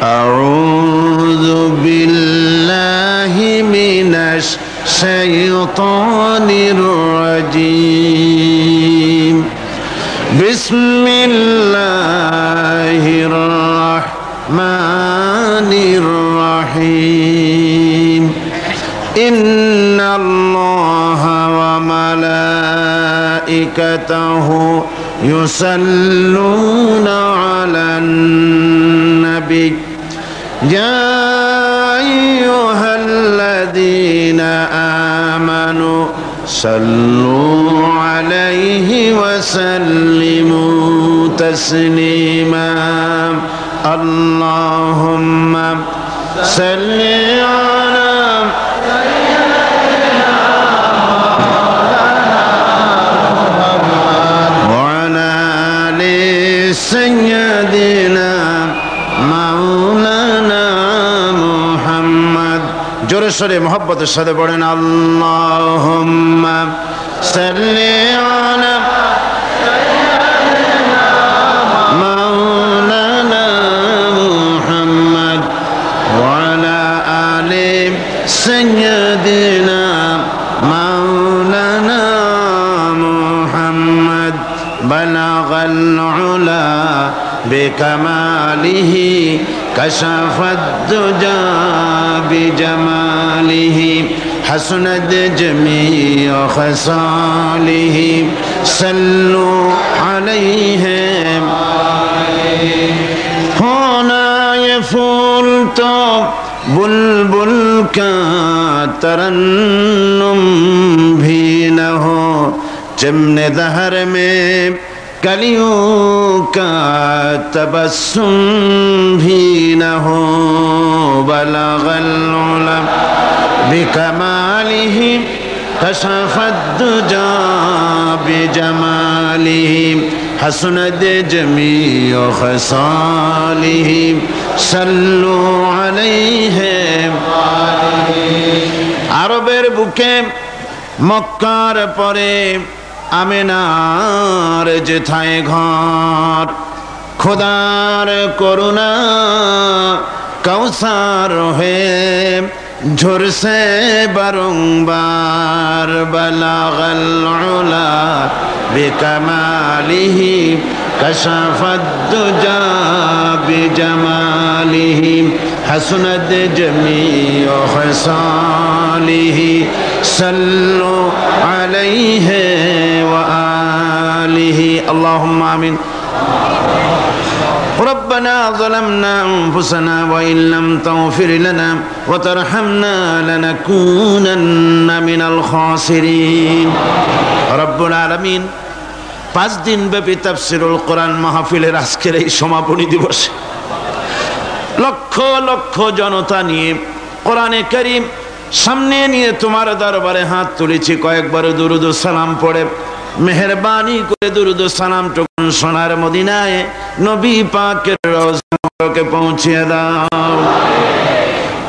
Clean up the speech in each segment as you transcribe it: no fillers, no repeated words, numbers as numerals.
أعوذ بالله من الشيطان الرجيم بسم الله الرحمن الرحيم إن الله وملائكته يصلون على النبي يا أيها الذين آمنوا صلوا عليه وسلموا تسليما اللهم صل على وعلى آل سيدنا مولانا محمد জোরে সরে মোহব্বতের সাথে পড়েন আল্লাহুম্মা সাল্লি আলা সাইয়্যিদিনা মাওলানা মুহাম্মদ ওয়া আলা আলি সাইয়্যিদিনা মাওলানা মুহাম্মদ বালাগাল উলা بكماله كشف الدجى بجماله حسنت جميع خصاله صلوا عليه होना ये फूल तो बुलबुल का तरन्नुम भी न हो चिमने दहर में कलियों का तबस्सुम भी न हो बलगल उला बिकमालिही कशफत दुजा बिजमालिही हसनत जमीअ खसालिही सल्लु अलैहि আরবের বুকে মক্কার পরে আমিনার যেথায় ঘর খোদার করুণা কৌসার হয়ে ঝরসে বারংবার বালাগাল উলা বিকামালিহি কশফত দুজা বিজমালিহি হাসনাত জমিউ খসালিহি সাল্লু আলাইহি ওয়া আলিহি আল্লাহুম্মা আমিন ربنا ظلمنا أنفسنا وإن لم تغفر لنا وترحمنا لنكونن من الخاسرين رب العالمين 5 দিন ব্যাপী তাফসীরুল কোরআন মাহফিলের আজকের এই সমাপনী দিবসে লক্ষ লক্ষ জনতা নিয়ে কোরআনে কারীম সামনে নিয়ে তোমার দরবারে হাত তুলেছি কয়েকবার দুরূদ ও সালাম পড়ে মেহেরবানি করে দুরূদ ও সালামটুকু সোনার মদিনায় নবী পাকের রওজা মুবারকে পৌঁছিয়ে দাও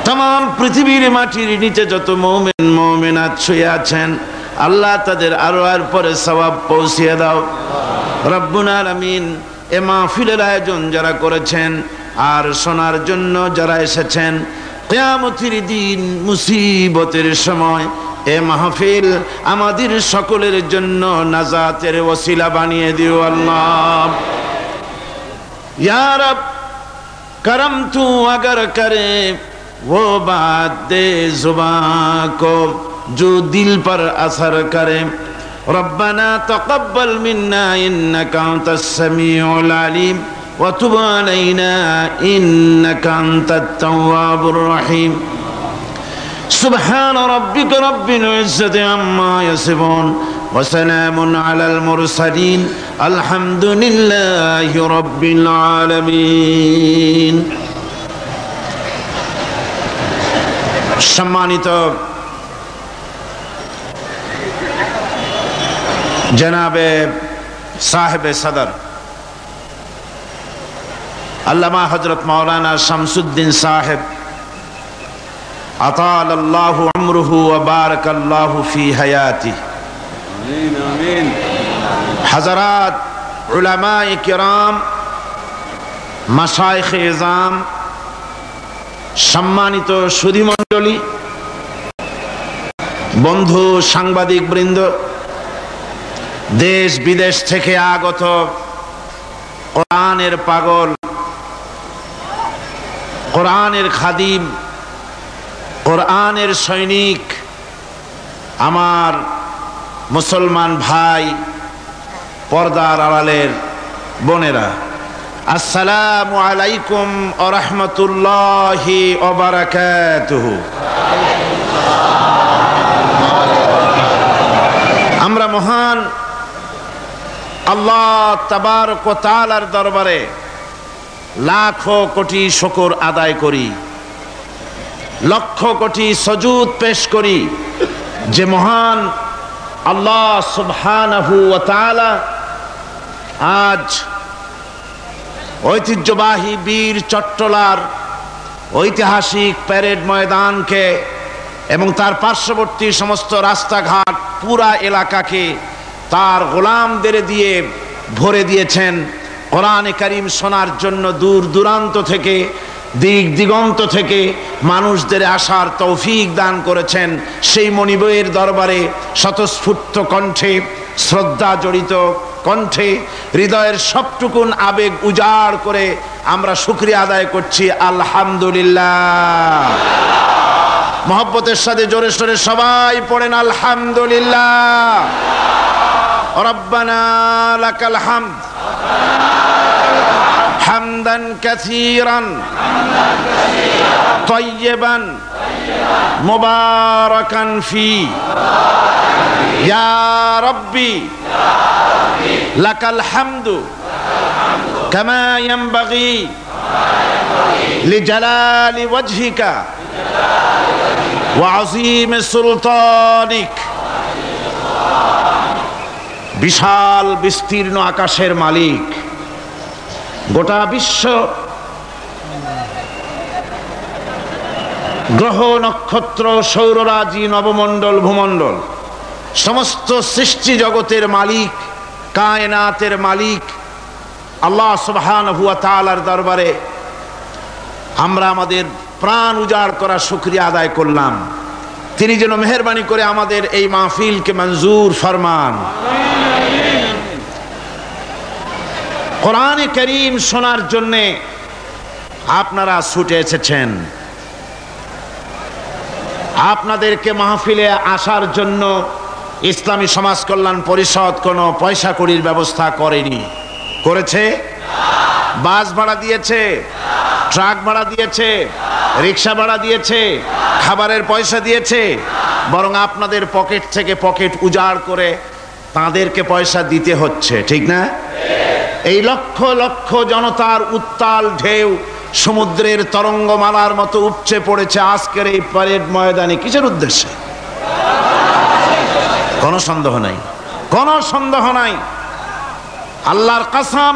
तमाम পৃথিবীর মাটির নিচে যত মুমিন মুমিনাত শুয়ে আছেন আল্লাহ তাদের আরওয়ার পরে সওয়াব পৌঁছিয়ে দাও রব্বুল আলামিন এ মাহফিলের আয়োজন যারা করেছেন আর শোনার জন্য যারা এসেছেন কিয়ামতের দিন মুসিবতের সময় এ মাহফিল আমাদের সকলের জন্য নাজাতের ওসিলা বানিয়ে দিও আল্লাহ ইয়া রব करम तू अगर करे वो बात दे जुबां को जो दिल पर असर करे रब्बना तक़ब्बल मिन्ना इन्नका अंतस समीउल अलीम व तुब अलैना इन्नका अंतत तव्वाबुर रहीम सुब्हान रब्बिका रब्बिल इज्जति अम्मा यसिफून व सलामुन अलल मुरसलीन अल्हम्दुलिल्लाहि रब्बिल आलामीन सम्मानित जनाबे साहिब सदर अल्लामा हजरत मौलाना शमसुद्दीन साहिब अताल अल्लाहु उम्रुहु व बारक अल्लाहु फी हयाती आमीन आमीन हज़रात उलमाए किराम मशाइख़ इज़ाम সম্মানিত সুধীমণ্ডলী, বন্ধু সাংবাদিক বৃন্দ, দেশ বিদেশ থেকে আগত কোরআনের পাগল, কোরআনের খাদিম, কোরআনের সৈনিক, আমার মুসলমান ভাই, পর্দার আড়ালের বোনেরা, আসসালামু আলাইকুম ওয়া রাহমাতুল্লাহি ওয়া বারাকাতুহু। আমরা মহান আল্লাহ তাবারক ওয়া তাআলার দরবারে লাখো কোটি শুকর আদায় করি, লক্ষ কোটি সজুদ পেশ করি যে মহান আল্লাহ সুবহানাহু ওয়া তাআলা আজ ঐতিহ্যবাহী বীর চট্টলার ঐতিহাসিক প্যারেড ময়দানকে এবং তার পার্শ্ববর্তী সমস্ত রাস্তাঘাট পুরা এলাকাকে তার গোলামদের দিয়ে ভরে দিয়েছেন। কোরআনে কারীম শোনার জন্য দূর দূরান্ত থেকে, দিক দিগন্ত থেকে মানুষদের আসার তৌফিক দান করেছেন। সেই মনিবের দরবারে স্বতঃস্ফূর্ত কণ্ঠে, শ্রদ্ধা জড়িত কণ্ঠে, হৃদয়ের সবটুকুন আবেগ উজাড় করে আমরা শুকরিয়া আদায় করছি, আলহামদুলিল্লাহ। মহব্বতের সাথে জোরে সোরে সবাই পড়েন আলহামদুলিল্লাহ। রব্বানা লাকাল হামদ হামদান কাসীরান তাইয়িবান মুবারাকান ফি ইয়া রাব্বি লাকাল হামদু কামা ইয়ানবাগি লিজালালি ওয়াজহিকা ওয়া আযীম সুলতানিক। বিশাল বিস্তীর্ণ আকাশের মালিক, গোটা বিশ্ব গ্রহ নক্ষত্র সৌররাজি নবমণ্ডল ভূমণ্ডল সমস্ত সৃষ্টি জগতের মালিক, কায়নাতের মালিক আল্লাহ সুবহানাহু ওয়া তাআলার দরবারে আমরা আমাদের প্রাণ উজাড় করা শুকরিয়া আদায় করলাম। তিনি যেন মেহেরবানি করে আমাদের এই মাহফিলকে মঞ্জুর ফরমান। কোরআনে কারীম শোনার জন্যে আপনারা ছুটে এসেছেন। আপনাদেরকে মাহফিলে আসার জন্য ইসলামী সমাজ কল্যাণ পরিষদ কোনো পয়সা কড়ির ব্যবস্থা করেনি। করেছে? বাস ভাড়া দিয়েছে, ট্রাক ভাড়া দিয়েছে, রিক্সা ভাড়া দিয়েছে, খাবারের পয়সা দিয়েছে, বরং আপনাদের পকেট থেকে পকেট উজাড় করে তাদেরকে পয়সা দিতে হচ্ছে, ঠিক না? এই লক্ষ লক্ষ জনতার উত্তাল ঢেউ সমুদ্রের তরঙ্গমালার মতো উপচে পড়েছে আজকের এই প্যারেড ময়দানে। কিসের উদ্দেশ্যে? কোনো সন্দেহ নাই, কোনো সন্দেহ নাই। আল্লাহর কসম,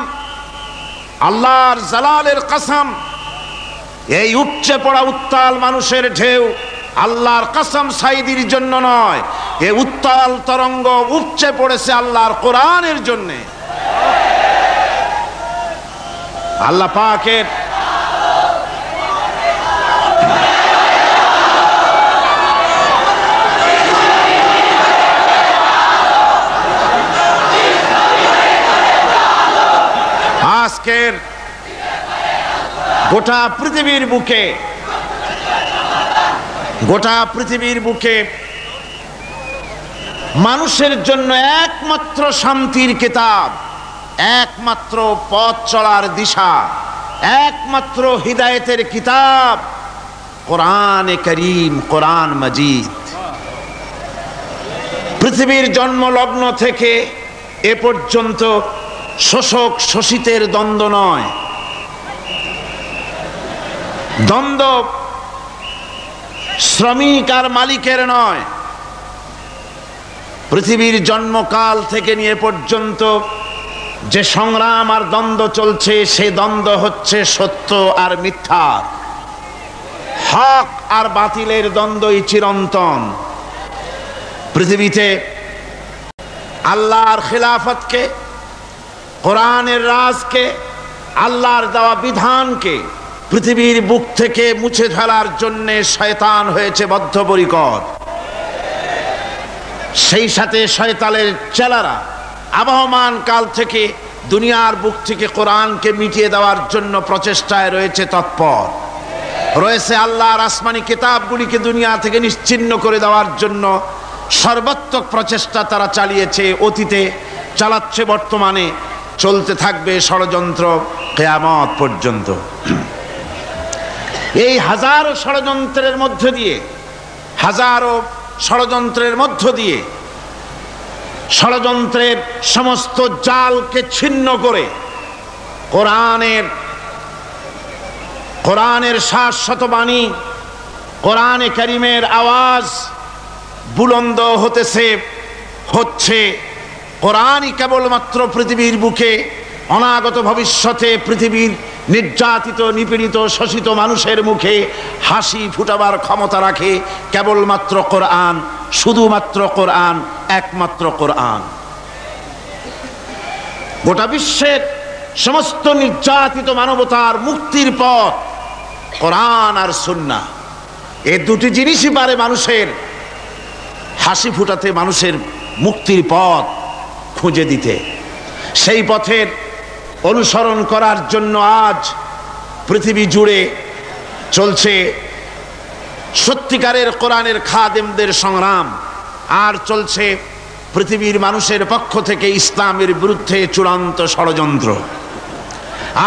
আল্লাহর জালালের কসম, এই উপচে পড়া উত্তাল মানুষের ঢেউ আল্লাহর কসম সাইদির জন্য নয়, এই উত্তাল তরঙ্গ উপচে পড়েছে আল্লাহর কোরআনের জন্য। আল্লাহ পাকের আজকের গোটা পৃথিবীর বুকে, গোটা পৃথিবীর বুকে মানুষের জন্য একমাত্র শান্তির কিতাব, একমাত্র পথ চলার দিশা, একমাত্র হিদায়েতের কিতাব কোরআনে কারীম, কোরআন মাজিদ। পৃথিবীর জন্মলগ্ন থেকে এ পর্যন্ত শোষক শোষিতের দ্বন্দ্ব নয়, দ্বন্দ্ব শ্রমিক আর মালিকের নয়। পৃথিবীর জন্মকাল থেকে নিয়ে পর্যন্ত যে সংগ্রাম আর দ্বন্দ্ব চলছে, সে দ্বন্দ্ব হচ্ছে সত্য আর মিথ্যা, হক আর বাতিলের দ্বন্দ্বই চিরন্তন। পৃথিবীতে আল্লাহর খিলাফতকে, কোরআনের রাজকে, আল্লাহর দেওয়া বিধানকে পৃথিবীর বুক থেকে মুছে ফেলার জন্য শয়তান হয়েছে বদ্ধপরিকর। সেই সাথে শয়তানের চেলারা আবহমান কাল থেকে দুনিয়ার বুক থেকে কোরআনকে মিটিয়ে দেওয়ার জন্য প্রচেষ্টায় রয়েছে তৎপর রয়েছে। আল্লাহর আসমানি কিতাবগুলিকে দুনিয়া থেকে নিশ্চিহ্ন করে দেওয়ার জন্য সর্বাত্মক প্রচেষ্টা তারা চালিয়েছে, অতীতে চালাচ্ছে, বর্তমানে চলতে থাকবে ষড়যন্ত্র কিয়ামত পর্যন্ত। এই হাজারো ষড়যন্ত্রের মধ্য দিয়ে ষড়যন্ত্রের সমস্ত জালকে ছিন্ন করে কোরআনের শাশ্বত বাণী, কোরআনে কারিমের আওয়াজ বুলন্দ হচ্ছে। কোরআনই কেবলমাত্র পৃথিবীর বুকে অনাগত ভবিষ্যতে পৃথিবীর নির্যাতিত, নিপীড়িত, শোষিত মানুষের মুখে হাসি ফুটাবার ক্ষমতা রাখে। কেবলমাত্র কোরআন, শুধুমাত্র কোরআন, একমাত্র কোরআন। গোটা বিশ্বের সমস্ত নির্যাতিত মানবতার মুক্তির পথ কোরআন আর সুন্নাহ। এই দুটি জিনিসই পারে মানুষের হাসি ফুটাতে, মানুষের মুক্তির পথ খুঁজে দিতে। সেই পথের অনুসরণ করার জন্য আজ পৃথিবী জুড়ে চলছে সত্যিকারের কোরআনের খাদেমদের সংগ্রাম, আর চলছে পৃথিবীর মানুষের পক্ষ থেকে ইসলামের বিরুদ্ধে চূড়ান্ত ষড়যন্ত্র।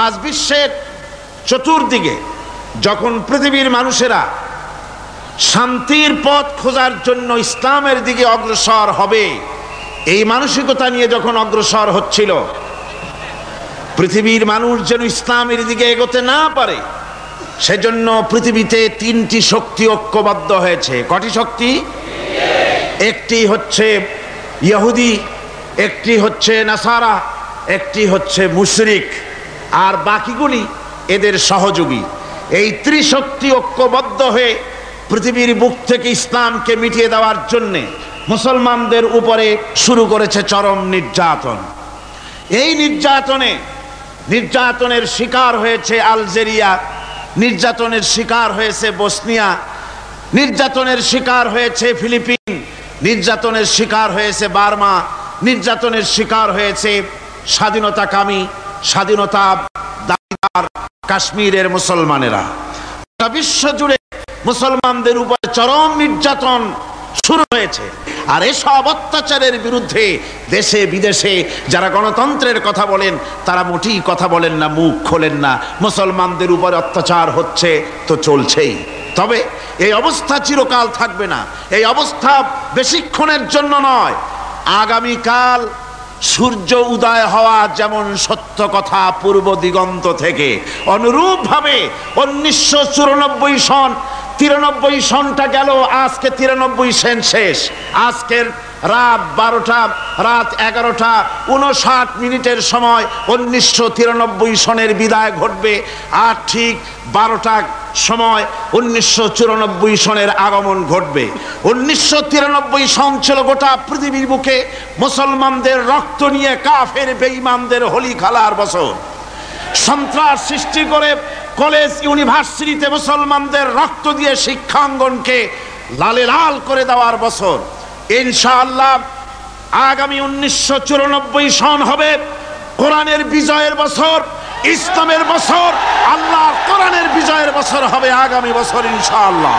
আজ বিশ্বের চতুর্দিকে যখন পৃথিবীর মানুষেরা শান্তির পথ খোঁজার জন্য ইসলামের দিকে অগ্রসর হবে, এই মানসিকতা নিয়ে যখন অগ্রসর হচ্ছিল, পৃথিবীর মানুষ যেন ইসলামের দিকে এগোতে না পারে, সেজন্য পৃথিবীতে তিনটি শক্তি ঐক্যবদ্ধ হয়েছে। কটি শক্তি? একটি হচ্ছে ইহুদি, একটি হচ্ছে নাসারা, একটি হচ্ছে মুশরিক, আর বাকিগুলি এদের সহযোগী। এই ত্রিশক্তি ঐক্যবদ্ধ হয়ে পৃথিবীর বুক থেকে ইসলামকে মিটিয়ে দেওয়ার জন্যে মুসলমানদের উপরে শুরু করেছে চরম নির্যাতন। এই নির্যাতনের শিকার হয়েছে আলজেরিয়া, নির্যাতনের শিকার হয়েছে বসনিয়া, নির্যাতনের শিকার হয়েছে ফিলিপিন, নির্যাতনের শিকার হয়েছে বার্মা, নির্যাতনের শিকার হয়েছে স্বাধীনতাকামী, স্বাধীনতা দাবিদার কাশ্মীরের মুসলমানেরা। বিশ্ব জুড়ে মুসলমানদের উপরে চরম নির্যাতন শুরু হয়েছে। আর এসব অত্যাচারের বিরুদ্ধে দেশে বিদেশে যারা গণতন্ত্রের কথা বলেন, তারা মোটেই কথা বলেন না, মুখ খোলেন না। মুসলমানদের উপরে অত্যাচার হচ্ছে তো চলছেই। তবে এই অবস্থা চিরকাল থাকবে না, এই অবস্থা বেশিক্ষণের জন্য নয়। আগামীকাল সূর্য উদয় হওয়া যেমন সত্য কথা পূর্ব দিগন্ত থেকে, অনুরূপভাবে 1994 সন 93 সনটা গেল, আজকে 93 সেন শেষ। আজকের রাত 11:59 সময় 1993 সনের বিদায় ঘটবে, আর ঠিক 12টার সময় 1994 সনের আগমন ঘটবে। 1993 সন ছিল গোটা পৃথিবীর বুকে মুসলমানদের রক্ত নিয়ে কাফের বেঈমানদের হোলি খেলার বছর। সন্ত্রাস সৃষ্টি করে কলেজ ইউনিভার্সিটিতে মুসলমানদের রক্ত দিয়ে শিক্ষাঙ্গনকে লালে লাল করে দেওয়ার বছর। ইনশাআল্লাহ আগামী 1994 সন হবে কোরআনের বিজয়ের বছর, ইসলামের বছর, আল্লাহর কোরআনের বিজয়ের বছর হবে আগামী বছর ইনশাআল্লাহ।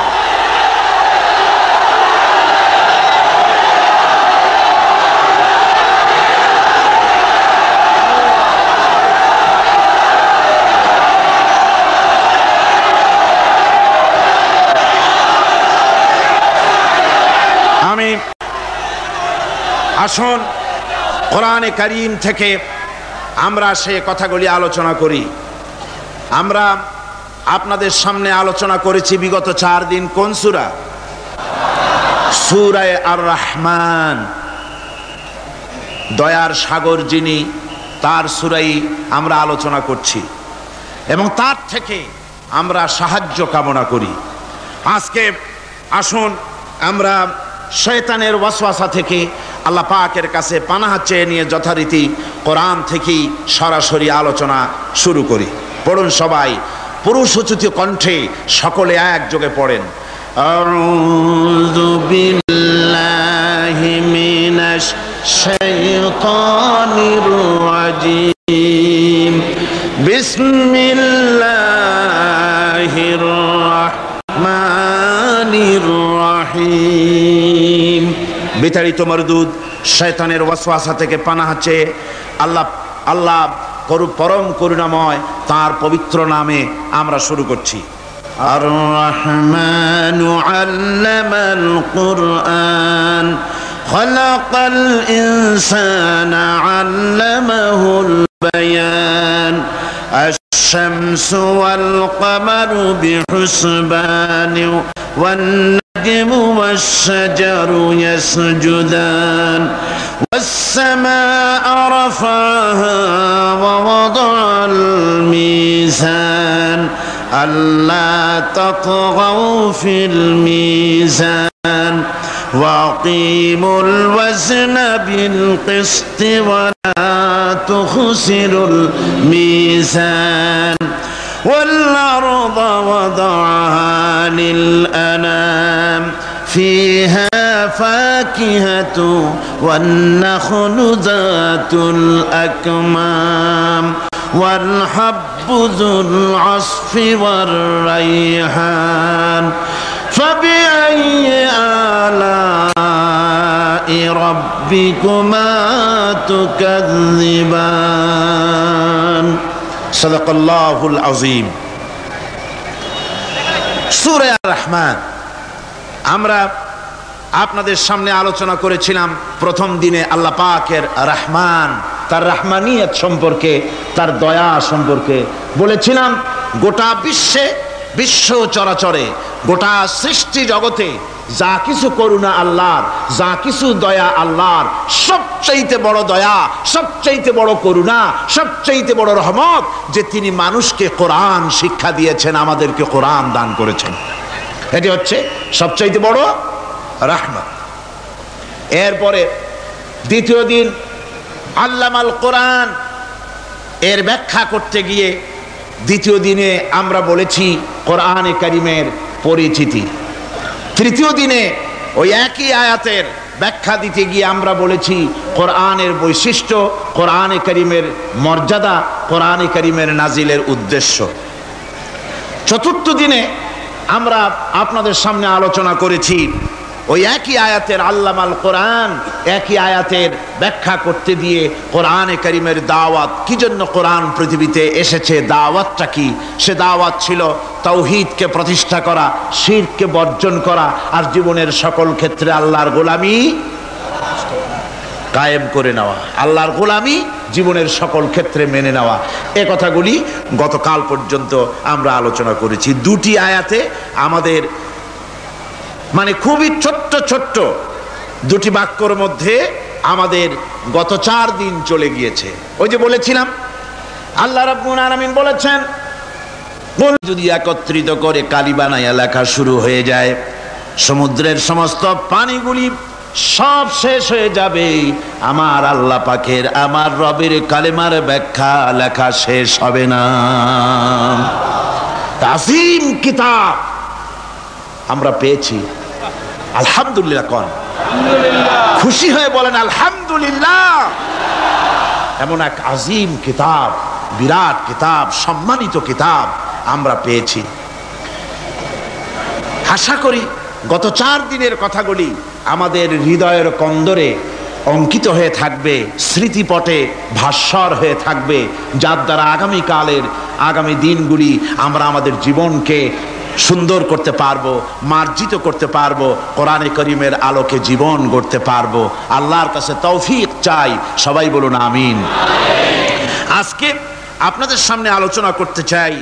আসুন কোরআনে কারীম থেকে আমরা সে কথাগুলি আলোচনা করি। আমরা আপনাদের সামনে আলোচনা করেছি বিগত 4 দিন কোন সূরা? সূরা আর রহমান, দয়ার সাগর যিনি, তার সূরাই আমরা আলোচনা করছি এবং তার থেকে আমরা সাহায্য কামনা করি। আজকে আসুন আমরা শয়তানের ওয়াসওয়াসা থেকে আল্লাহ পাকের কাছে পানাহ চেয়ে নিয়ে যথারীতি কোরআন থেকেই সরাসরি আলোচনা শুরু করি। পড়ুন সবাই, পুরুষোচিত কণ্ঠে সকলে একযোগে পড়েন। আউযু বিল্লাহি মিনাশ শাইতানির রাজিম। বিসমিল্লাহির রাহমানির রাহিম। বিতাড়িত মরদুদ শয়তানের ওয়াসওয়াসা থেকে পানাহ চেয়ে আল্লাহ পরম করুণাময় তার পবিত্র নামে আমরা শুরু করছি। আর রহমানু আল্লামাল কুরআন খালাকাল ইনসানা আল্লামাহুল বায়ান। আশ-শামসু ওয়াল কামারু বিহুসবানি والنجم والشجر يسجدان والسماء رفعها ووضع الميزان ألا تطغوا في الميزان وأقيموا الوزن بالقسط ولا تخسروا الميزان والأرض وضعها للأنام فيها فاكهة والنخل ذات الأكمام والحب ذو العصف والريحان فبأي آلاء ربكما تكذبان সাদাকাল্লাহুল আযীম। সূরা আর-রহমান আমরা আপনাদের সামনে আলোচনা করেছিলাম প্রথম দিনে আল্লাহ পাকের রহমান, তার রহমানিয়ত সম্পর্কে, তার দয়া সম্পর্কে বলেছিলাম। গোটা বিশ্ব চরাচরে, গোটা সৃষ্টি জগতে যা কিছু করুণা আল্লাহর, যা কিছু দয়া আল্লাহর, সবচাইতে বড় দয়া, সবচাইতে বড় করুণা, সবচাইতে বড় রহমত যে তিনি মানুষকে কোরআন শিক্ষা দিয়েছেন, আমাদেরকে কোরআন দান করেছেন। এটি হচ্ছে সবচাইতে বড় রহমত। এরপরে দ্বিতীয় দিন আল্লামাল কোরআন এর ব্যাখ্যা করতে গিয়ে দ্বিতীয় দিনে আমরা বলেছি কোরআনে কারীমের পরিচিতি। তৃতীয় দিনে ওই একই আয়াতের ব্যাখ্যা দিতে গিয়ে আমরা বলেছি কোরআনের বৈশিষ্ট্য, কোরআনে কারীমের মর্যাদা, কোরআনে কারীমের নাজিলের উদ্দেশ্য। চতুর্থ দিনে আমরা আপনাদের সামনে আলোচনা করেছি ওই একই আয়াতের আল্লামাল কোরআন, একই আয়াতের ব্যাখ্যা করতে দিয়ে কোরআনে কারীমের দাওয়াত, কি জন্য কোরআন পৃথিবীতে এসেছে, দাওয়াতটা কি। সে দাওয়াত ছিল তাওহীদকে প্রতিষ্ঠা করা, শিরককে বর্জন করা, আর জীবনের সকল ক্ষেত্রে আল্লাহর গোলামি কায়েম করে নেওয়া, আল্লাহর গোলামি জীবনের সকল ক্ষেত্রে মেনে নেওয়া। এ কথাগুলি গতকাল পর্যন্ত আমরা আলোচনা করেছি। দুটি আয়াতে আমাদের মানে খুবই ছোট্ট ছোট্ট দুটি বাক্যর মধ্যে আমাদের গত 4 দিন চলে গিয়েছে। ওই যে বলেছিলাম আল্লাহ রাব্বুল আলামিন বলেছেন, যদি একত্রিত করে কালি বানায়া লেখা শুরু হয়ে যায়, সমুদ্রের সমস্ত পানিগুলি সব শেষ হয়ে যাবে, আমার আল্লাহ পাকের, আমার রবের কালেমার ব্যাখ্যা লেখা শেষ হবে না। তাজিম কিতাব আমরা পেয়েছি, আলহামদুলিল্লাহ। কোন খুশি হয়ে বলেন আলহামদুলিল্লাহ। এমন এক আজিম কিতাব, বিরাট কিতাব, সম্মানিত কিতাব আমরা পেয়েছি। আশা করি গত 4 দিনের কথাগুলি আমাদের হৃদয়ের কন্দরে অঙ্কিত হয়ে থাকবে, স্মৃতিপটে ভাস্বর হয়ে থাকবে, যার দ্বারা আগামী দিনগুলি আমরা আমাদের জীবনকে সুন্দর করতে পারবো, মার্জিত করতে পারবো, কোরআনে কারীমের আলোকে জীবন গড়তে পারবো। আল্লাহর কাছে তৌফিক চাই, সবাই বলুন আমিন। আজকে আপনাদের সামনে আলোচনা করতে চাই